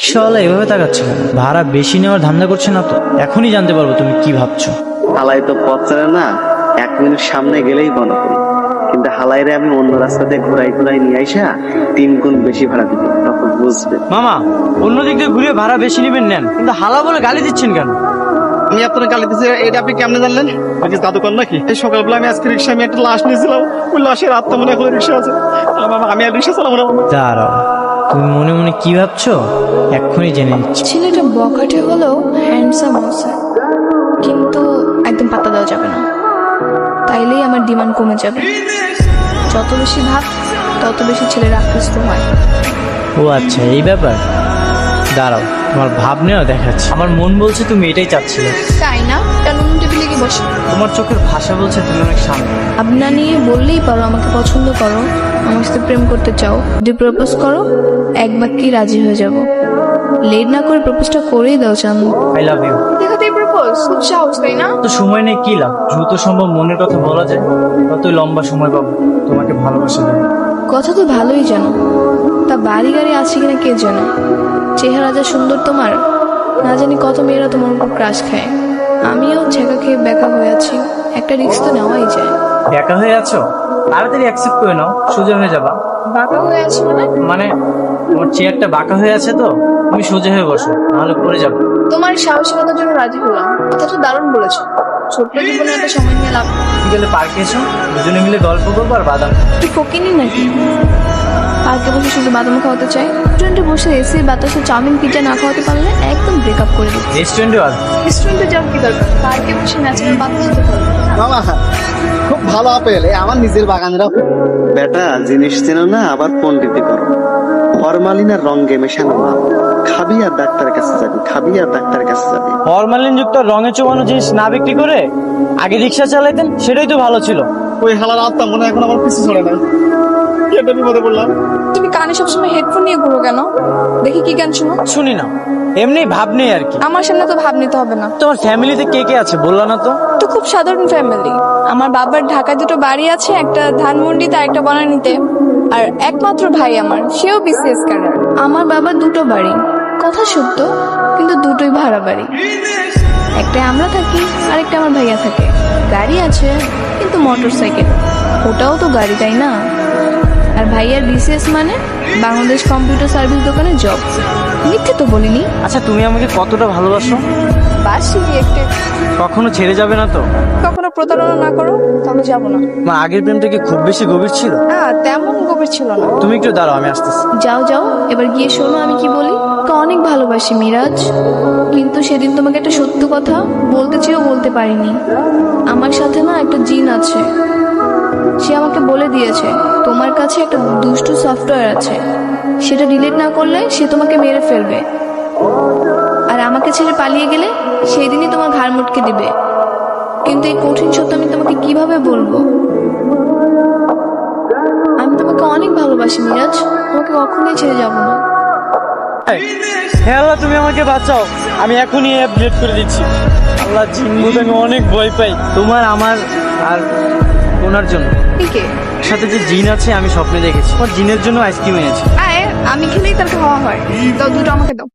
শালা এভাবে তাকাচ্ছে কেন? ভাড়া বেশি নেওয়ার ধান্দা করছে না তো? এখনই জানতে পারবো তুমি কি ভাবছো। হালাই তো পথ চেনে না, 1 মিনিট সামনে গেলেই বনপুর। কিন্তু হালাইরে আমি অন্য রাস্তাতে ঘুরাই নিয়ে আইসা 3 গুণ বেশি ভাড়া দিব, তখন বুঝবে। মামা, অন্য দিক দিয়ে ঘুরে ভাড়া বেশি নেবেন নেন, কিন্তু হালা বলে গালি দিচ্ছেন কেন? আমি আপনার গালি দিচ্ছি, এটা আপনি কেমনে জানলেন? আপনি জাদুকর নাকি? এই সকালবেলা আমি আজকে রিক্সা, আমি একটা লাশ নিয়েছিলাম, ওই লাশের আত্মা মনে এখন রিক্সা আছে। আমি আর রিক্সা চালাবো না। দাঁড়াও, তুমি মনে মনে কি ভাবছো এক্ষুনি জেনে নিচ্ছি। ছেলেটা বকাটে হলেও হ্যান্ডসাম আছে, কিন্তু একদম পাত্তা দেওয়া যাবে না, তাইলেই আমার ডিমান্ড কমে যাবে। যত বেশি ভাব তত বেশি ছেলেরা আকৃষ্ট হয়। ও আচ্ছা, এই ব্যাপার। দাঁড়াও, তোমার ভাব নেওয়া দেখাচ্ছি। আমার মন বলছে তুমি এটাই চাচ্ছিলে। তাই না? নুন টেবিলে কি বসে? তোমার চোখের ভাষা বলছে তুমি অনেক শান্ত। ভাবনা নিয়ে বললেই পারো আমাকে পছন্দ করো, আমার সাথে প্রেম করতে চাও। যদি প্রপোজ করো, এক বাক্যেই রাজি হয়ে যাব। লেট না করে প্রপোজটা করেই দাও চাঁদ। I love you. দেখাতেই প্রপোজ, খুব সাহস তাই না? তো সময় নেই, কি লাভ? দ্রুত সম্ভব মনের কথা বলা যায়, ততই লম্বা সময় পাবো তোমাকে ভালোবাসা দেবো। কথা তো ভালোই জানো, তা বাড়ি গাড়ি আছে কিনা কে জানে। চেহারা যা সুন্দর তোমার, না জানি কত মেয়েরা তোমার উপর ক্রাশ খায়। আমিও ছেঁকা খেয়ে বেকা হয়ে আছি, একটা রিস্ক তো নেওয়াই যায়। একা হয়ে আছো, তাড়াতাড়ি অ্যাকসেপ্ট করে নাও, সোজা হয়ে যাবা। বাঁকা হয়ে আছি মানে তোমার চেয়ারটা বাঁকা হয়ে আছে তো, তুমি সোজা হয়ে বসো, নাহলে পড়ে যাবে। তোমার সাহসিকতার জন্য রাজি হলাম, কথাটা দারুণ বলেছো। ছোট্ট জীবনে একটা সময় নিয়ে লাভ। বিকেলে পার্কে এসো, দুজনে মিলে গল্প করবো আর বাদাম। তুই ফকিনি নাকি? পার্কে বসে শুধু বাদাম খাওয়াতে চাই? রেস্টুরেন্টে বসে এসি বাতাসে চাউমিন পিঠা না খাওয়াতে পারলে একদম ব্রেকআপ করে দিই। রেস্টুরেন্টে রেস্টুরেন্টে যাও কি দরকার? পার্কে বসে ন্যাচারাল বাতাস খেতে পারবে। মামা, খুব ভালো আপেল, আমার নিজের বাগানের আপেল। বেটা, জিনিস চেনো না আবার পণ্ডিতি করো। ফরমালিন আর রঙে মেশানো মাল। খাবি আর ডাক্তারের কাছে যাবি, খাবি আর ডাক্তারের কাছে যাবি। ফরমালিন যুক্ত রঙে চোবানো জিনিস না বিক্রি করে আগে রিক্সা চালাইতেন, সেটাই তো ভালো ছিল। ওই হালার আত্মা মনে হয় এখন আমার পিছু ছড়ে নাই। এটা বিপদে পড়লাম। তুমি কানে সবসময় হেডফোন নিয়ে ঘুরো কেন? দেখি কি গান শুনো। শুনি না, এমনি ভাব নেই আর কি। আমার সামনে তো ভাব নিতে হবে না। তোমার ফ্যামিলিতে কে কে আছে বললা না তো? তো খুব সাধারণ ফ্যামিলি। আমার বাবার ঢাকায় 2টো বাড়ি আছে, একটা ধানমন্ডিতে আর একটা বনানীতে। আর একমাত্র ভাই আমার, সেও বিসিএস ক্যাডার। আমার বাবার 2টো বাড়ি, কথা সত্য, কিন্তু দুটোই ভাড়া বাড়ি। একটাই আমরা থাকি, আরেকটা আমার ভাইয়া থাকে। গাড়ি আছে, কিন্তু মোটর সাইকেল, ওটাও তো গাড়ি তাই না? আর ভাইয়ার বিসিএস মানে বাংলাদেশ কম্পিউটার সার্ভিস দোকানে জব। মিথ্যে তো বলিনি। আচ্ছা, তুমি আমাকে কতটা ভালোবাসো? বাসি একটু। কখনো ছেড়ে যাবে না তো? কখনো প্রতারণা না করো তাহলে যাবো না। তোমার আগের প্রেমটা কি খুব বেশি গভীর ছিল? না, তেমন গভীর ছিল না। তুমি একটু দাঁড়াও, আমি আসতেছি। যাও যাও, এবার গিয়ে শোনো আমি কি বলি। তোমাকে অনেক ভালোবাসি মিরাজ, কিন্তু সেদিন তোমাকে একটা সত্য কথা বলতে চেয়েও বলতে পারিনি। আমার সাথে না একটা জিন আছে, সে আমাকে বলে দিয়েছে তোমার কাছে একটা দুষ্টু সফটওয়্যার আছে, সেটা ডিলিট না করলে সে তোমাকে মেরে ফেলবে। আর আমাকে ছেড়ে পালিয়ে গেলে সেই দিনই তোমার ঘাড় মুটকে দিবে। কিন্তু এই কঠিন সত্য আমি তোমাকে কিভাবে বলবো? আমি তোমাকে অনেক ভালোবাসি মিরাজ, তোমাকে কখনোই ছেড়ে যাব না। হে আল্লাহ, তুমি আমাকে বাঁচাও, আমি এখনই অ্যাপ ডিলিট করে দিচ্ছি। আল্লাহ, জিনগুলো আমি অনেক ভয় পাই। তোমার, আমার আর ওনার জন্য। ঠিক সাথে যে জিন আছে আমি স্বপ্নে দেখেছি, আমার জিনের জন্য আইসক্রিম এনেছি। আমি খেলেই তার খাওয়া হয়। দাও, 2টো আমাকে দাও।